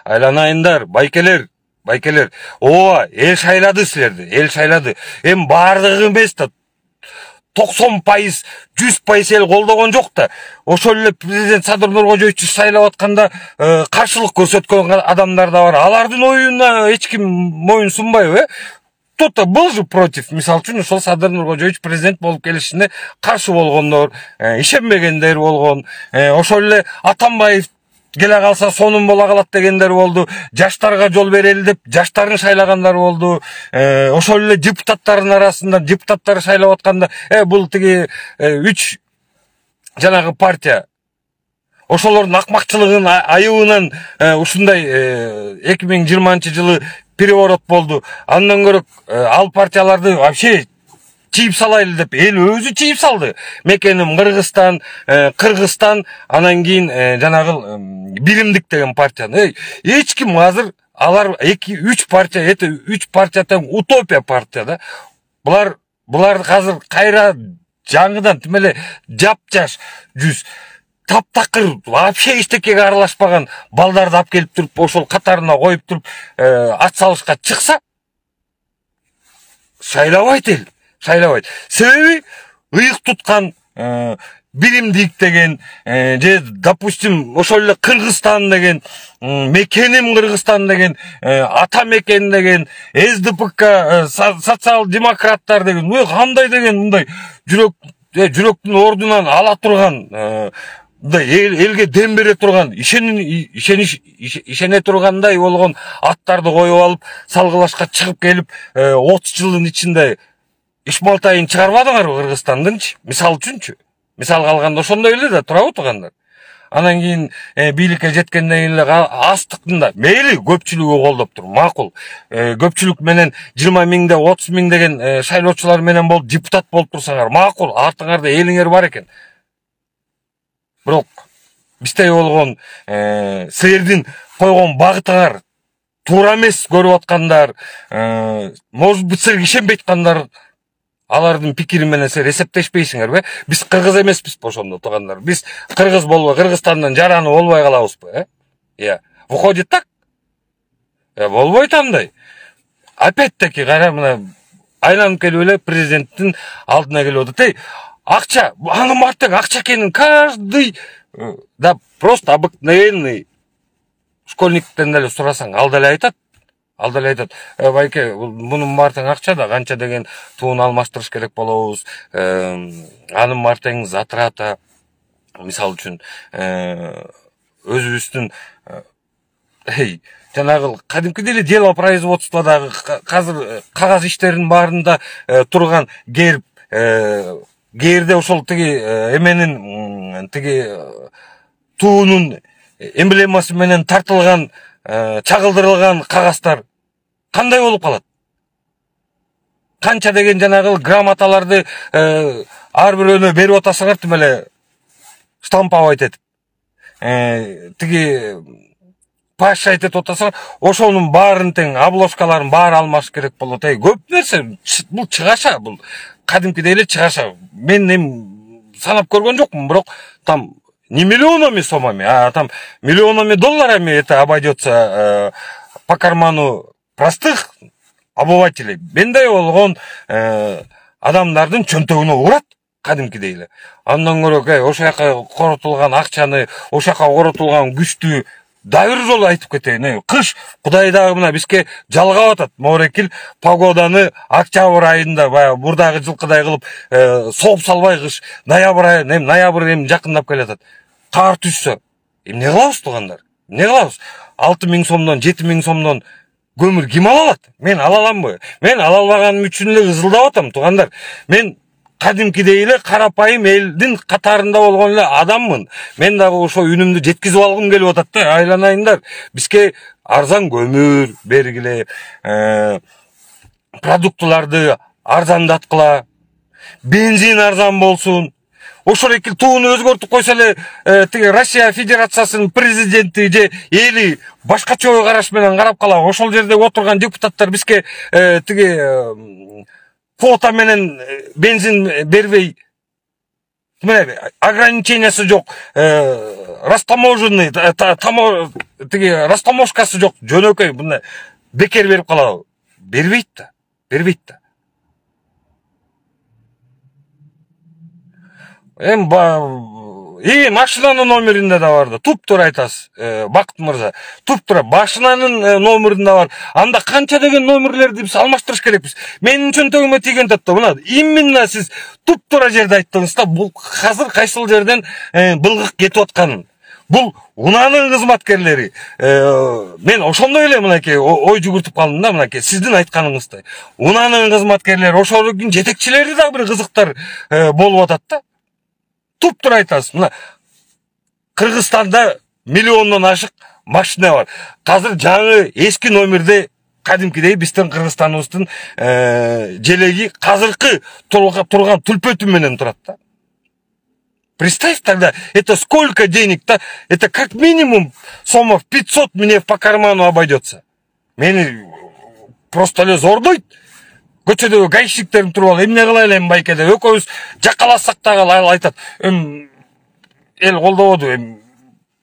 айланайындар, байкелер. Ооба, эл шайлады силерди, эл шайлады. Эми бардыгы эмес да 90%, 100% ел колдогон жок да. Ошол эле президент Садыр Нуркожоевичти шайлап атканда каршылык көрсөткөн адамдар да бар. Алардын оюна эч ким моюн сунбайбы, Кто-то был же против, мисалы үчүн ошол Садыр Нуркожоевич президент болуп келишине каршы болгондор, ишенбегендер болгон. Ошол эле Атамбаев келе калса сонун бола калат дегендер болду. Жаштарга жол берели деп жаштарын шайлагандар болду. Ошол эле депутаттардын арасында депутаттар шайлап атканда бул тиги 3 жанагы партия ошолордун акмакчылыгын айыбынан ушундай 2020-жылы переворот болду. Андан көрөк ал партияларды вообще чийип салайлы деп эл өзү чийип салды. Мекеним Кыргызстан, анан кийин жанагы Биримдик деген партияны. Эч ким азыр алар 2-3 партия, это 3 партия тең утопия партия да. Булар азыр кайра жаңыдан тимеле жап-жаш жүз таптакыр вообще эчтекеге аралашпаган балдарды алып келип туруп ошол катарына коюп туруп ат салышка чыкса шайлабайт эл. Шайлабайт. Себеби ыйык туткан Биримдик деген же допустим ошол эле Кыргызстан деген, мекеним Кыргызстан деген, ата мекен деген, СДПК социал-демократтар деген, кандай деген мындай жүрөктүн ордунан ала турган, элге дем бере турган, ишене тургандай болгон аттарды коюп алып, салгылашка чыгып келип 30 жылдын ичинде ишмалтайын чыгарбадыңарбы Кыргызстандынчы? Мисал үчүнчү. Мисал калганда ошондой эле да турабы тургандар. Анан кийин бийликке жеткенден кийин эле астыктында мейли көпчүлүгү колдоп тур, макул. Көпчүлүк менен 20 миңде 30 миң деген шайлоочулар менен болуп депутат болуп турсаңар, макул, артыңарда элиңер бар экен. Бирок бизде болгон силердин койгон багытыңар туура эмес көрүп аткандар, может быть силерге ишенбей аткандар, алардын пикири менен силер эсептешпейсиңерби? Биз кыргыз эмеспизби ошондо тургандар? Биз кыргыз болбой, Кыргызстандан жараны болбой калабызбы? Выходит так? Болбойт андай. Опять-таки кара мына айланып келип эле президенттин алдына келип атат. Акча, анын артык акча экенин каждый да просто обыкновенный школьниктен эле сурасаң, ал деле айтат. Байке, мунун баардыгы акча да, канча деген туун алмаштырыш керек болобуз. Анын баардыгы затрата. Мисал үчүн, өзүбүздүн жанагы кадимкидей эле дело производстводагы азыр кагаз иштеринин баарында турган герде ошол тиги эменин тиги туунун эмблемасы менен тартылган, чагылдырылган кагаздар кандай болуп калат? Канча деген жанагы грамоталарды ар бирөөнө берип атасыңар тим эле штамповать этип. Тиги пашайт этип атасыңар, ошонун баарын тең обложкаларын баары алмаш керек болот. Көп нерсе бул чыгаша, бул кадимкидей эле чыгаша. Мен санап көргөн жокмун, бирок там не миллионами сомами, а там миллионами долларами это обойдется по карману простых обывателей. Мендей болгон адамдардын чөнтөгүнө урат кадимкидей эле. Андан көрө ошол жака коротулган акчаны, ошол жака коротулган күчтү дагы бир жолу айтып кетейин. Кыш Кудай дагы мына бизге жалгап атат. Моорекил погоданы октябрь айында баягы бурдагы жылкыдай кылып сооп салбай кыш, ноябрь жакындап келатат. Кар түшсө, эмне кылабыз тугандар? Эмне кылабыз? 6 миң сомдон, 7 миң сомдон көмүр ким ала алат? Мен ала аламбы? Мен ала албаганым үчүн эле ызылдап атам тугандар. Мен кадимкидей эле карапайым элдин катарында болгон эле адаммын. Мен дагы ошо үнүмдү жеткизип алгым келип атат да, айланайындар. Бизге арзан көмүр бергиле, продуктуларды арзандаткыла, бензин арзан болсун. Ошол эки тууну өзгөртүп койсо эле тиги Россия Федерациясынын президенти же эли башкача ой караш менен карап калабы. Ошол жерде отурган депутаттар бизге тиги квота менен бензин бербей міне ограничениясы жоқ, растаможенный, растаможкасы жоқ, жөнөкөй мына бекер беріп қалады. Бербейді да. Машинаның номерінде да бар да. Туп-тура айтасыз, Бақыт мырза. Туп-тура машинаның номерінде бар. Анда қанша деген номерлерді біз алмаштырыш керекпіз. Менің чөнтөгіме тиген тапты. Мына именно сіз туп-тура жерде айттыңыз да, бұл қазір қайсыл жерден былғық кетіп отқанын. Бұл унаның қызматкерлері. Мен ошондой эле мынакей ой жүгүртүп калдым да, мынакей сиздин айтканыңыздай. Унаның қызматкерлери, ошолордун жетекчилери да бир кызыктар болуп атат да. Туп-тура айтасыз. Мына Кыргызстанда миллиондон ашык машина бар. Қазір жаңы эски номерде кадимкидей биздин Кыргызстаныбыздын желеги казыркы турган түлпөтү менен турат да. Представь тогда, это сколько денег-то? Это как минимум сумма в 500 мне по карману обойдется. Мени просто эле зордойт. Көчөдөгү гаишниктерим туруп алып, эмне кылайлы эми байкеде? Экөөбүз жакалассак дагы айтат. Эл колдободу,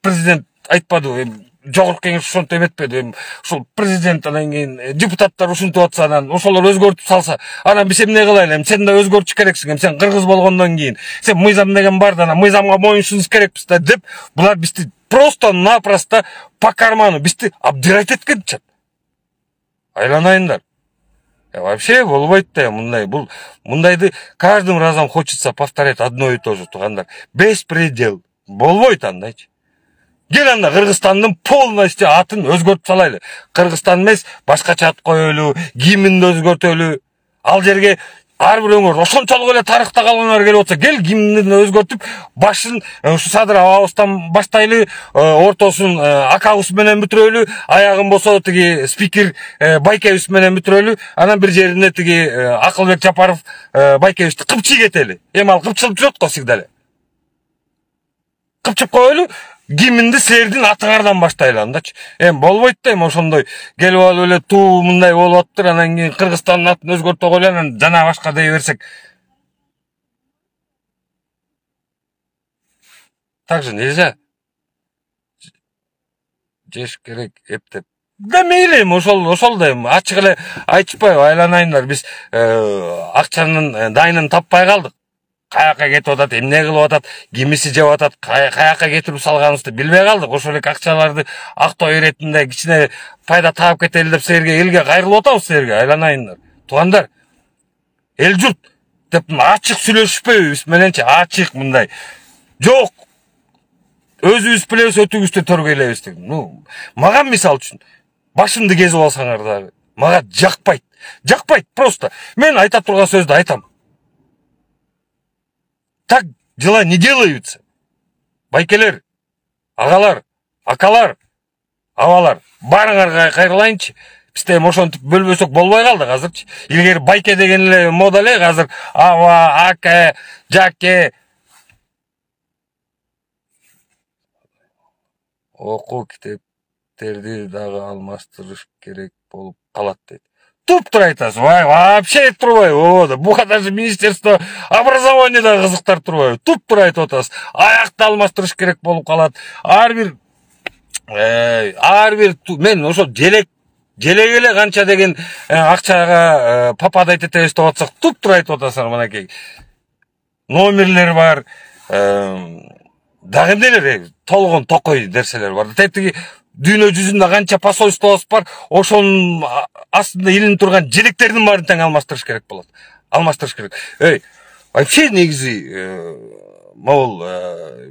президент айтпады, жогорку кеңеш ошентип эметпеди. Ушул президент анан кийин депутаттар ушинтип атса, анан ошолор өзгөртүп салса, анан биз эмне кылайлы? Сен да өзгөртүш керексиң. Сен кыргыз болгондон кийин, сен мыйзам деген бар да, анан мыйзамга моюнушубуз керекпиз да деп, булар бизди просто-напросто по карману бизди обдирать эткен чат. Айланайындар. Вообще болбойт да, мындайды каждым разом хочется повторять одно и то же, тугандар. Беспредел. Болбойт андайчы. Кел анда Кыргызстандын полностью атын өзгөртүп салайлы. Кыргызстан эмес, башкача ат коелу, гимнди өзгөртөлү. Ал жерге ар бир өңөр ошончолук эле тарыхта калгандар келип отса, кел гимнди өзгөртүп, башын ушу садыр абабыздан баштайлы, ортосун акабыз менен бүтүрөлү, аягын болсо тиги спикер Байкебиз менен бүтүрөлү, анан бир жерине тиги Акылбек Жапаров Байкебизди кыпчый кетели. Эми ал кыпчылып жүрөт го всегда эле. Кыпчып коелу, гимнди силердин атыңардан баштайлы андачы. Болбойт да, ошондой келип алып эле туу мындай болуп атыптыр, анан кийин Кыргызстандын атын өзгөртө коелу, анан жана башка дей берсек. Так же нельзя. Жеш керек эптеп. Да мейли, ошол да ачык эле айтышпайбы, айланайындар, биз акчанын дайынын таппай калдык. Каяка кетип атат, эмне кылып атат, кимиси жеп атат, каяка кетирип салганыбызды билбей калдык. Ошол эле акчаларды актоо иретинде кичине пайда таап кетели деп силерге, элге кайрылып атабыз силерге, айланайындар. Туугандар, эл журт деп ачык сүйлөшүшпөйбү биз мененчи, ачык мындай. Жок. Өзүбүз билебиз, өтүбүздү төргөйлөйбүз деп. Мага мисал үчүн башымды кезип алсаңар дагы, мага жакпайт. Жакпайт просто. Мен айта турган сөздү айтам. Так дела не делаются. Байкелер, агалар, акалар, абалар, барыңарга кайрылайынчы. Бизде ошентип бөлбөсөк болбой калды азырчы. Илгери байке деген эле мода эле, азыр аба, аке, жаке. Окуу китептерди дагы алмаштырыш керек болуп калат дейт. Туп-тура айтасыз, вообще турбайбы, буга даже Министерство образования да кызыктар турбайбы. Туп-тура айтып атасыз, аякты алмаштырыш керек болуп калат. Ар бир мен ошо желек эле канча деген акчага папада айтетебиз деп атсак, туп-тура айтып атасыңар, мынакей. Номерлер бар, дагы эмнелер, толгон токой нерселер бар. Тетиги дүйнө жүзүндө канча посольствобуз бар, ошонун астында илинип турган желектердин баарын тең алмаштырыш керек болот. Алмаштырыш керек. Вообще негизи могул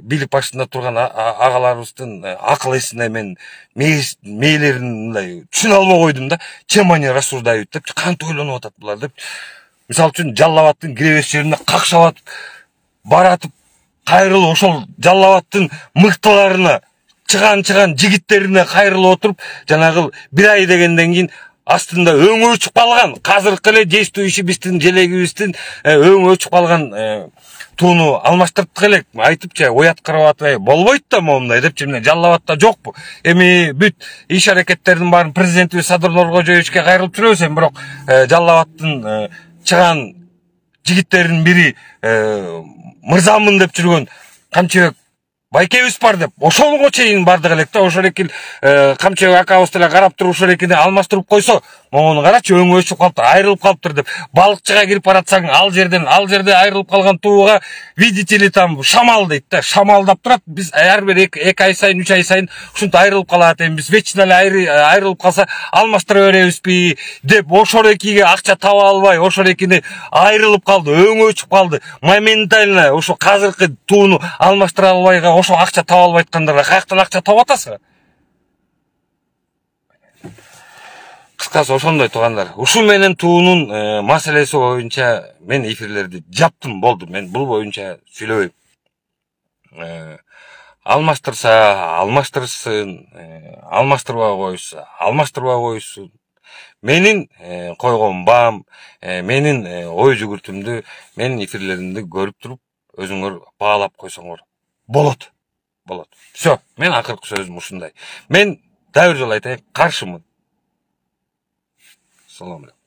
бийлик башында турган агаларыбыздын акыл эсине мен мээлерин мындай түшүнө албай койдум да. Чем они рассуждают деп, кантип ойлонуп атат булар деп. Мисалы үчүн Жалал абадтын кире бериш жеринде какшап атып, баратып, кайрылып ошол Жалал абадтын мыктыларына, чыган жигиттерине кайрылып отуруп, жанагы бир ай дегенден кийин астында өңү өчүп калган, казыркы эле действующий биздин желегибиздин өңү өчүп калган тууну алмаштырдык элек, айтыпчы, ояткырып атып, болбойт да момундай депчи, эмне Жалал абадта жокпу? Эми бүт иш аракеттердин баарын президентибиз Садыр Нуркожоевичке кайрылып жүрөбүз, эми бирок Жалал абадтын чыган жигиттердин бири мырзамын деп жүргөн Камчыбек байкебиз бар деп ошолго чейин бардык элек да. Ошол эки Камчыбек акабыз деле карап туруп ошол экини алмаштырып койсо, могуну карачы, өңү өчүп калыптыр, айрылып калыптыр деп. Балыкчыга кирип баратсаң, ал жерде айрылып калган тууга видите ли там шамал дейт да. Шамалдап турат. Биз ар бир 2 ай сайын, 3 ай сайын ушинтип айрылып калат эмибиз. Вечно эле айрылып калса алмаштыра беребизби деп ошол экиге акча таба албай, ошол экини айрылып калды, өңү өчүп калды. Моментально ошо казыркы тууну алмаштыра албайга ошо акча таба албай аткандарга каяктан акча таап атасың? Кыскасы ошондой туугандар. Ушул менен туунун маселеси боюнча мен эфирлерди жаптым, болду. Мен бул боюнча сүйлөбөйм. Алмаштырса алмаштырсын, алмаштырбай койсун. Менин койгон баам, менин ой жүгүртүмдү, менин эфирлеримди көрүп туруп, өзүңөр баалап койсоңор болот. Всё, мен акыркы сөзүм ушундай. Мен дагы бир жолу айтайын, каршымын. Салам алейкум.